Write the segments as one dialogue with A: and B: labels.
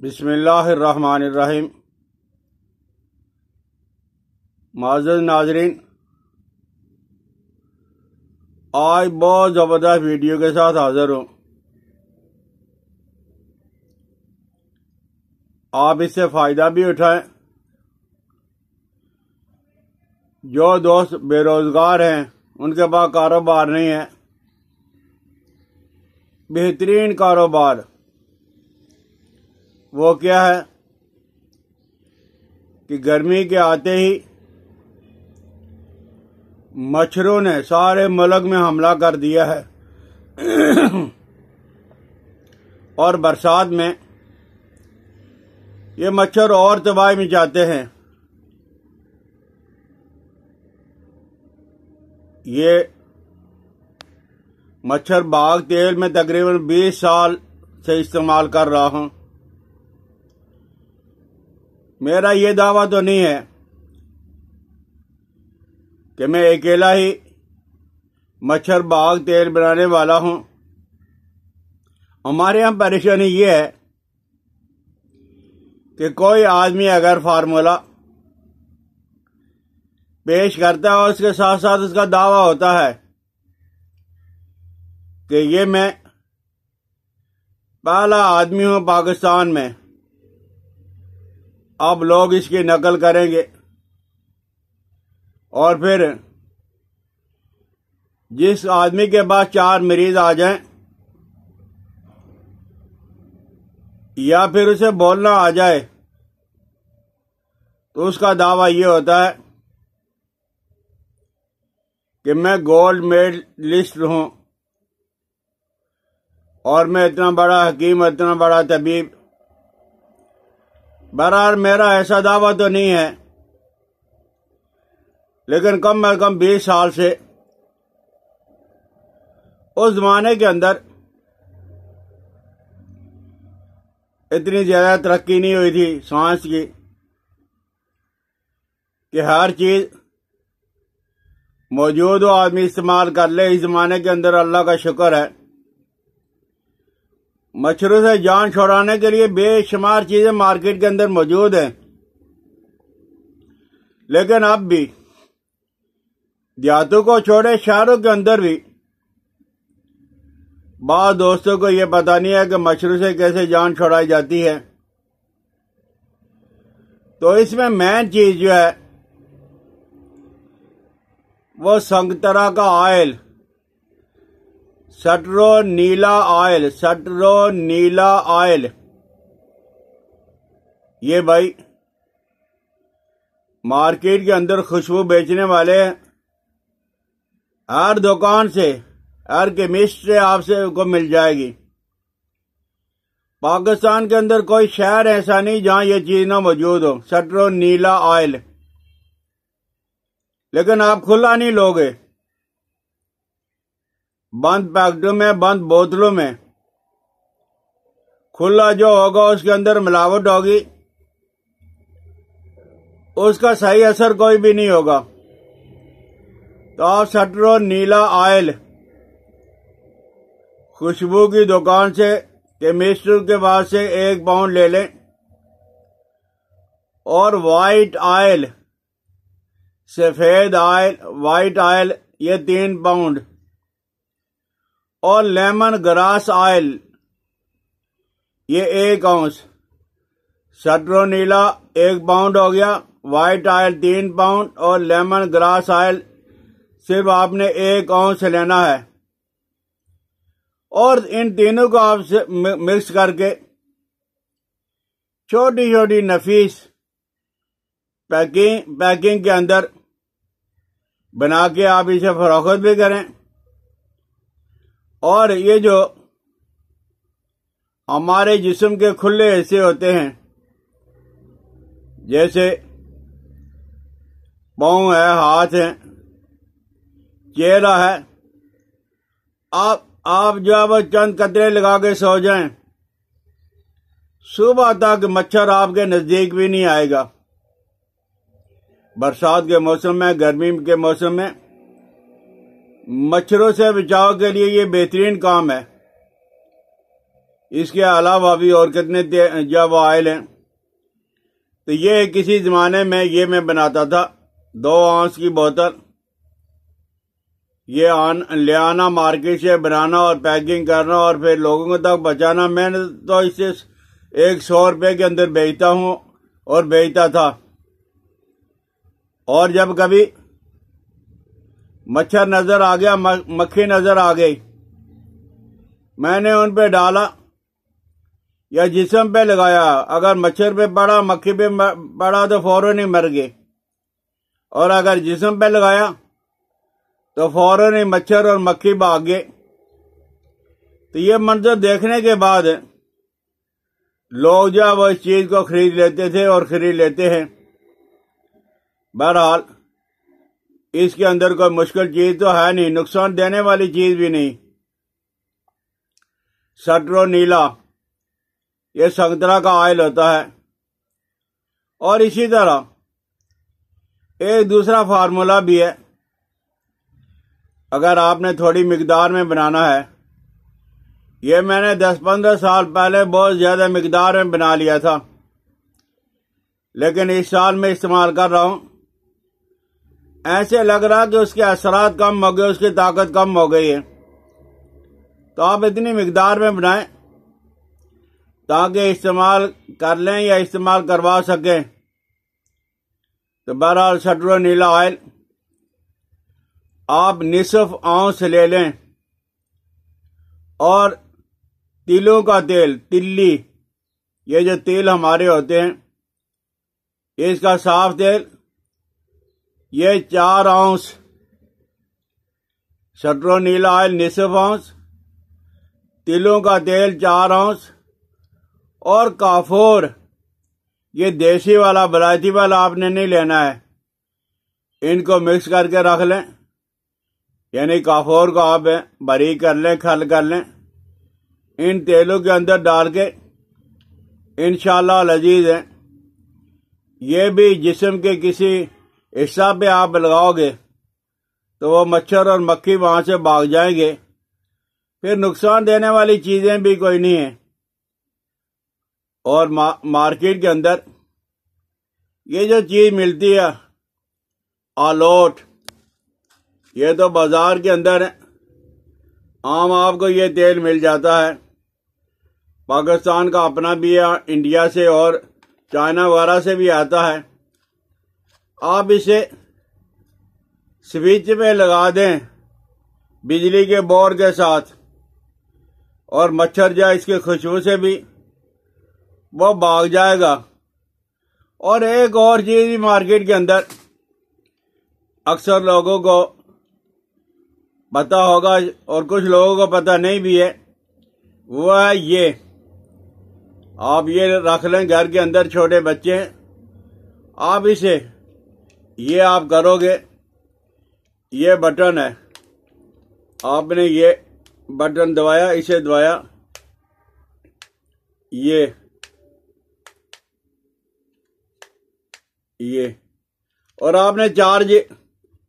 A: बिस्मिल्लाहिर्रहमानिर्रहीम। माज़िज़ नाज़रीन, आज बहुत ज़बरदस्त वीडियो के साथ हाज़िर हूँ। आप इससे फ़ायदा भी उठाएं। जो दोस्त बेरोज़गार हैं, उनके पास कारोबार नहीं है, बेहतरीन कारोबार वो क्या है कि गर्मी के आते ही मच्छरों ने सारे मुल्क में हमला कर दिया है और बरसात में ये मच्छर और तबाही मचाते हैं। ये मच्छर बाग तेल में तकरीबन 20 साल से इस्तेमाल कर रहा हूं। मेरा ये दावा तो नहीं है कि मैं अकेला ही मच्छर बाग तेल बनाने वाला हूं। हमारे यहाँ परेशानी ये है कि कोई आदमी अगर फार्मूला पेश करता है और उसके साथ साथ उसका दावा होता है कि ये मैं पहला आदमी हूं पाकिस्तान में, अब लोग इसकी नकल करेंगे और फिर जिस आदमी के पास 4 मरीज आ जाएं या फिर उसे बोलना आ जाए तो उसका दावा ये होता है कि मैं गोल्ड मेडलिस्ट हूं और मैं इतना बड़ा हकीम, इतना बड़ा तबीब। बहरहाल मेरा ऐसा दावा तो नहीं है, लेकिन कम से कम 20 साल से उस जमाने के अंदर इतनी ज्यादा तरक्की नहीं हुई थी साइंस की कि हर चीज मौजूद हो, आदमी इस्तेमाल कर ले। इस जमाने के अंदर अल्लाह का शुक्र है, मच्छरों से जान छुड़ाने के लिए बेशुमार चीजें मार्केट के अंदर मौजूद हैं। लेकिन अब भी देहातों को छोड़े शहरों के अंदर भी बाद दोस्तों को यह पता नहीं है कि मच्छरों से कैसे जान छुड़ाई जाती है। तो इसमें मेन चीज जो है वो संगतरा का ऑयल, सटरोनीला ऑयल, सटरोनीला ऑयल। ये भाई मार्केट के अंदर खुशबू बेचने वाले हर दुकान से, हर केमिस्ट से आपसे को मिल जाएगी। पाकिस्तान के अंदर कोई शहर ऐसा नहीं जहां ये चीज ना मौजूद हो, सटरोनीला ऑयल। लेकिन आप खुला नहीं लोगे, बंद पैकेटों में, बंद बोतलों में। खुला जो होगा उसके अंदर मिलावट होगी, उसका सही असर कोई भी नहीं होगा। तो आप सटरोनीला ऑयल खुशबू की दुकान से, केमिस्ट के पास से 1 पाउंड ले लें और व्हाइट ऑयल, सफेद ऑयल, व्हाइट ऑयल ये 3 पाउंड और लेमन ग्रास ऑयल ये 1 औंस। सटरोनीला 1 पाउंड हो गया, व्हाइट ऑयल 3 पाउंड और लेमन ग्रास ऑयल सिर्फ आपने 1 औंस लेना है। और इन तीनों को आप मिक्स करके छोटी छोटी नफीस पैकिंग के अंदर बना के आप इसे फरोख्त भी करें। और ये जो हमारे जिस्म के खुले हिस्से होते हैं, जैसे पाँव है, हाथ है, चेहरा है, आप जो है वो चंद कतरे लगा के सो जाएं, सुबह तक मच्छर आपके नजदीक भी नहीं आएगा। बरसात के मौसम में, गर्मी के मौसम में मच्छरों से बचाव के लिए ये बेहतरीन काम है। इसके अलावा भी और कितने जब ऑयल हैं। तो ये किसी ज़माने में ये मैं बनाता था 2 आउंस की बोतल, ये ले आना मार्केट से, बनाना और पैकिंग करना और फिर लोगों तक पहुंचाना। मैंने तो इसे 100 रुपये के अंदर बेचता हूँ और बेचता था। और जब कभी मच्छर नजर आ गया, मक्खी नजर आ गई, मैंने उन पे डाला या जिस्म पे लगाया। अगर मच्छर पे पड़ा, मक्खी पे पड़ा तो फौरन ही मर गए, और अगर जिस्म पे लगाया तो फौरन ही मच्छर और मक्खी भाग गए। तो ये मंजर देखने के बाद लोग जो वो इस चीज को खरीद लेते थे और खरीद लेते हैं। बहरहाल इसके अंदर कोई मुश्किल चीज तो है नहीं, नुकसान देने वाली चीज भी नहीं। सट्रोनीला ये संतरा का ऑयल होता है। और इसी तरह एक दूसरा फार्मूला भी है। अगर आपने थोड़ी मिकदार में बनाना है, ये मैंने 10-15 साल पहले बहुत ज्यादा मिकदार में बना लिया था, लेकिन इस साल में इस्तेमाल कर रहा हूं। ऐसे लग रहा कि उसके असरात कम हो गए, उसकी ताकत कम हो गई है। तो आप इतनी मिकदार में बनाएं ताकि इस्तेमाल कर लें या इस्तेमाल करवा सकें। तो बहरहाल सट्रोनीला ऑयल आप निसफ आउंस ले लें। और तिलों का तेल, तिल्ली, ये जो तेल हमारे होते हैं, इसका साफ तेल, ये 4 आउंस सट्रोनीला ऑयल, निसफ आउंस तिलों का तेल 4 आउंस, और काफोर, ये देसी वाला बलायती वाला आपने नहीं लेना है। इनको मिक्स करके रख लें, यानी काफोर को आप बारीक कर लें, खल कर लें, इन तेलों के अंदर डाल के इंशाअल्लाह लजीज है। ये भी जिस्म के किसी हिस्सा पे आप लगाओगे तो वो मच्छर और मक्खी वहां से भाग जाएंगे। फिर नुकसान देने वाली चीजें भी कोई नहीं है। और मार्केट के अंदर ये जो चीज मिलती है अलोट, ये तो बाजार के अंदर आम आपको ये तेल मिल जाता है। पाकिस्तान का अपना भी है, इंडिया से और चाइना वगैरह से भी आता है। आप इसे स्विच पे लगा दें बिजली के बोर्ड के साथ, और मच्छर जाए इसकी खुशबू से भी वो भाग जाएगा। और एक और चीज भी मार्केट के अंदर अक्सर लोगों को पता होगा और कुछ लोगों को पता नहीं भी है, वो है ये। आप ये रख लें घर के अंदर, छोटे बच्चे हैं, आप इसे ये आप करोगे, ये बटन है, आपने ये बटन दबाया, इसे दबाया, ये और आपने चार्ज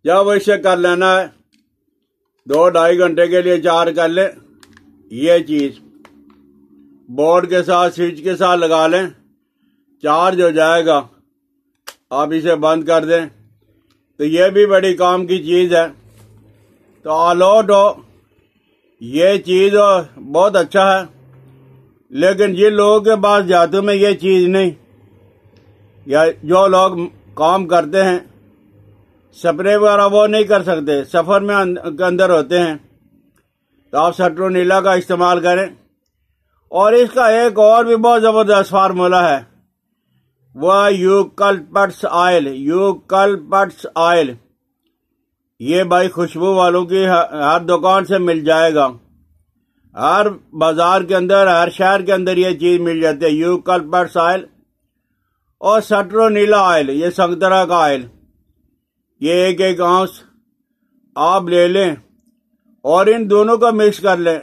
A: जब इसे कर लेना है 2-2.5 घंटे के लिए चार्ज कर लें। ये चीज बोर्ड के साथ, स्विच के साथ लगा लें, चार्ज हो जाएगा। आप इसे बंद कर दें। तो ये भी बड़ी काम की चीज है। तो अलोट हो, ये चीज बहुत अच्छा है, लेकिन जिन लोगों के पास जादू में ये चीज नहीं, या जो लोग काम करते हैं स्प्रे वगैरह वो नहीं कर सकते, सफर में अंदर होते हैं, तो आप सट्रोनीला का इस्तेमाल करें। और इसका एक और भी बहुत जबरदस्त फार्मूला है, वह यूकलिप्टस ऑयल। यूकलिप्टस ऑयल ये भाई खुशबू वालों की हर दुकान से मिल जाएगा, हर बाजार के अंदर, हर शहर के अंदर ये चीज मिल जाती है, यूकलिप्टस ऑयल। और सट्रोनीला ऑयल, ये संतरा का ऑयल, ये 1-1 आउंस आप ले लें और इन दोनों को मिक्स कर लें।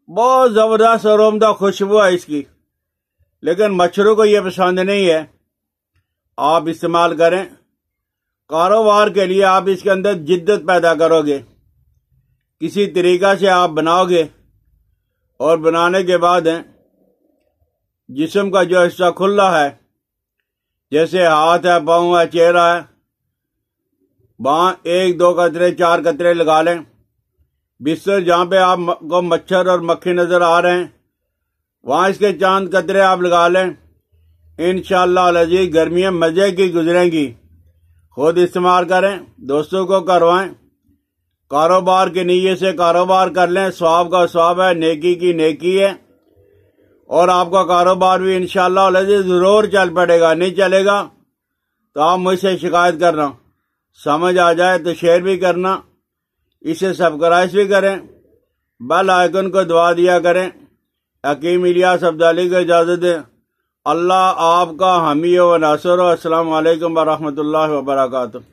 A: बहुत जबरदस्त अरोमदा खुशबू है इसकी, लेकिन मच्छरों को ये पसंद नहीं है। आप इस्तेमाल करें, कारोबार के लिए आप इसके अंदर जिद्दत पैदा करोगे, किसी तरीका से आप बनाओगे और बनाने के बाद जिस्म का जो हिस्सा खुला है, जैसे हाथ है, पाँव है, चेहरा है, वहां 1 2 कतरे 4 कतरे लगा लें। बिस्तर जहां पे आपको मच्छर और मक्खी नजर आ रहे हैं वहां इसके चांद कतरे आप लगा लें। इंशाअल्लाह अज़ीज़ गर्मियां मजे की गुजरेंगी। खुद इस्तेमाल करें, दोस्तों को करवाएं, कारोबार की नीयत से कारोबार कर लें। सवाब का सवाब है, नेकी की नेकी है, और आपका कारोबार भी इंशाअल्लाह अज़ीज़ जरूर चल पड़ेगा। नहीं चलेगा तो आप मुझसे शिकायत करना। समझ आ जाए तो शेयर भी करना, इसे सब्सक्राइब भी करें, बेल आइकन को दबा दिया करें। हकीम इलियास अब्दाली को इजाजत दें। अल्लाह आपका हामी व नासर। अस्सलाम वालेकुम व रहमतुल्लाहि व बरकातुहू।